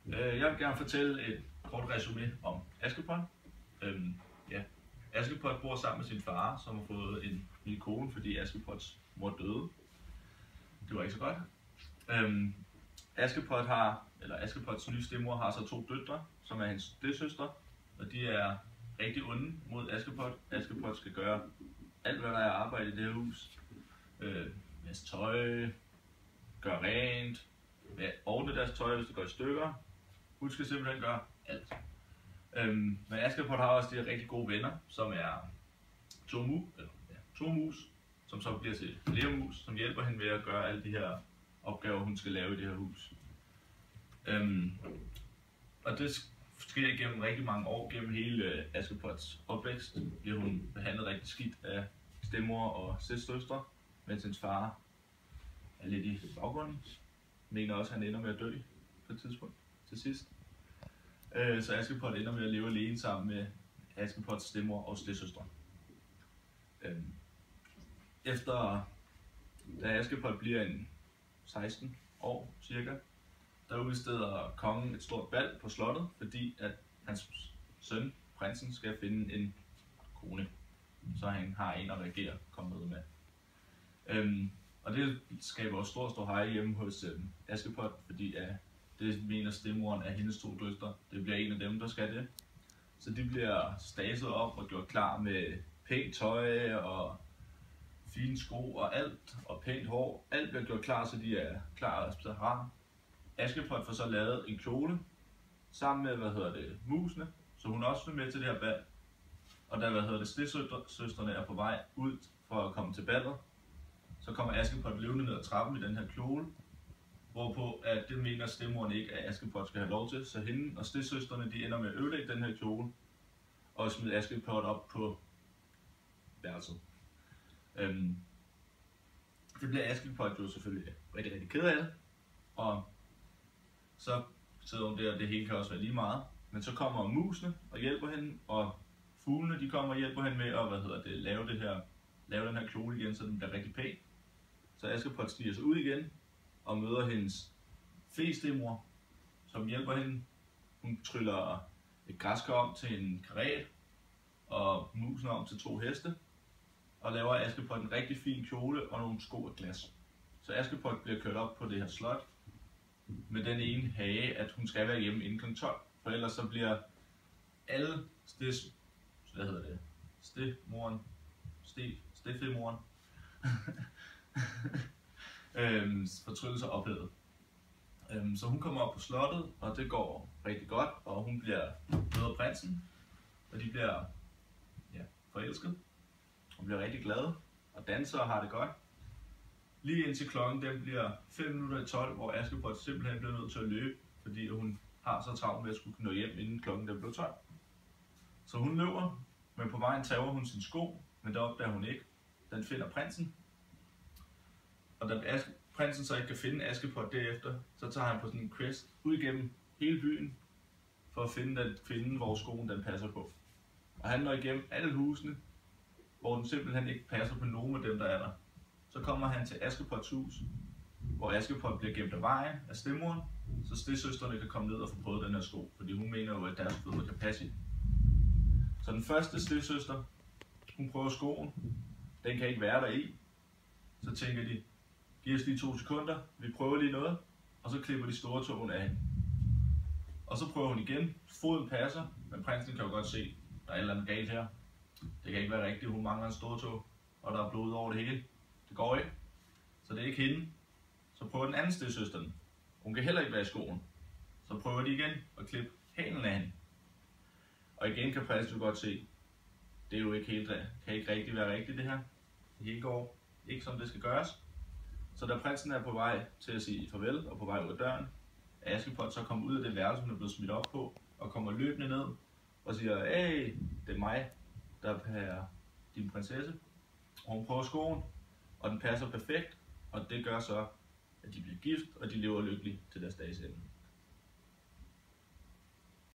Jeg vil gerne fortælle et kort resumé om Askepot. Ja. Askepot bor sammen med sin far, som har fået en ny kone, fordi Askepots mor døde. Det var ikke så godt. Askepots nye stedmor har så 2 døtre, som er hendes stedsøstre, og de er rigtig onde mod Askepot. Askepot skal gøre alt, hvad der er arbejde i det her hus. Vaske tøj, gøre rent, ordne deres tøj, hvis det går i stykker. Hun skal simpelthen gøre alt. Men Askepot har også de her rigtig gode venner, som er to mus, som så bliver til flere mus, som hjælper hende ved at gøre alle de her opgaver, hun skal lave i det her hus. Og det sker igennem rigtig mange år, gennem hele Askepots opvækst, bliver hun behandlet rigtig skidt af stedmor og stedsøstre, mens hendes far er lidt i baggrunden. Mener også, at han ender med at dø på et tidspunkt til sidst. Så Askepot ender med at leve alene sammen med Askepots stedmor og stedsøstre. Da Askepot bliver en 16 år cirka, der udsteder kongen et stort bal på slottet, fordi at hans søn, prinsen, skal finde en kone, så han har en at regere kommet med. Og det skaber også stor hej hjemme hos Askepot, fordi det mener stedmoren af hendes 2 døtre. Det bliver en af dem, der skal det. Så de bliver staset op og gjort klar med pænt tøj og fine sko og alt, og pænt hår. Alt bliver gjort klar, så de er klar til har. Askepot får så lavet en kjole sammen med musene, så hun også vil med til det her bal. Og da stedsøstrene er på vej ud for at komme til ballet, så kommer Askepot løbende ned ad trappen i den her kjole, hvorpå at det mener stedmoren ikke, at Askepot skal have lov til, så hende og stedsøstrene de ender med at ødelægge den her kjole og smide Askepot op på værelset. Det bliver Askepot jo selvfølgelig rigtig ked af det, og så sidder hun der, og det hele kan også være lige meget. Men så kommer musene og hjælper hende, og fuglene de kommer og hjælper hende med at lave den her kjole igen, så den bliver rigtig pæn. Så Askepot stiger sig ud igen og møder hendes fe-stedmor, som hjælper hende. Hun tryller et græskar om til en karet, og musene om til 2 heste, og laver Askepot en rigtig fin kjole og nogle sko af glas. Så Askepot bliver kørt op på det her slot med den ene hage, at hun skal være hjemme inden kl. 12, for ellers så bliver alle stedfemoren fortryllelser ophævet. Så hun kommer op på slottet, og det går rigtig godt, og hun bliver møder prinsen, og de bliver forelsket. Hun bliver rigtig glad og danser og har det godt. Lige indtil klokken den bliver 11:55, hvor Askepot simpelthen bliver nødt til at løbe, fordi hun har så travlt med at skulle nå hjem, inden klokken den blev 12. Så hun løber, men på vejen tager hun sin sko, men det opdager hun ikke. Den finder prinsen. Og da prinsen så ikke kan finde Askepot derefter, så tager han på sådan en quest ud igennem hele byen, for at finde hvor skoen den passer på. Og han når igennem alle husene, hvor den simpelthen ikke passer på nogen af dem, der er der. Så kommer han til Askepots hus, hvor Askepot bliver gemt af vejen af stedmoren, så stedsøstrene kan komme ned og få prøvet den her sko, fordi hun mener jo, at deres fødder kan passe i. Så den første stedsøster, hun prøver skoen, den kan ikke være der i. Så tænker de, giv os lige 2 sekunder, vi prøver lige noget, og så klipper de store tåen af hende. Og så prøver hun igen, foden passer, men prinsen kan jo godt se, der er et eller andet galt her. Det kan ikke være rigtigt, hun mangler en stor tå, og der er blod over det hele. Det går ikke, så det er ikke hende. Så prøver den anden stedsøster den. Hun kan heller ikke være i skoen. Så prøver de igen at klippe hælen af hende. Og igen kan prinsen jo godt se, det er jo ikke helt, kan ikke rigtig være rigtigt det her. Det hele går ikke som det skal gøres. Så da prinsen er på vej til at sige farvel og på vej ud af døren, er Askepot så kommer ud af det værelse, hun er blevet smidt op på, og kommer løbende ned og siger, hey, det er mig, der er din prinsesse. Og hun prøver skoen, og den passer perfekt, og det gør så, at de bliver gift, og de lever lykkeligt til deres dages ende.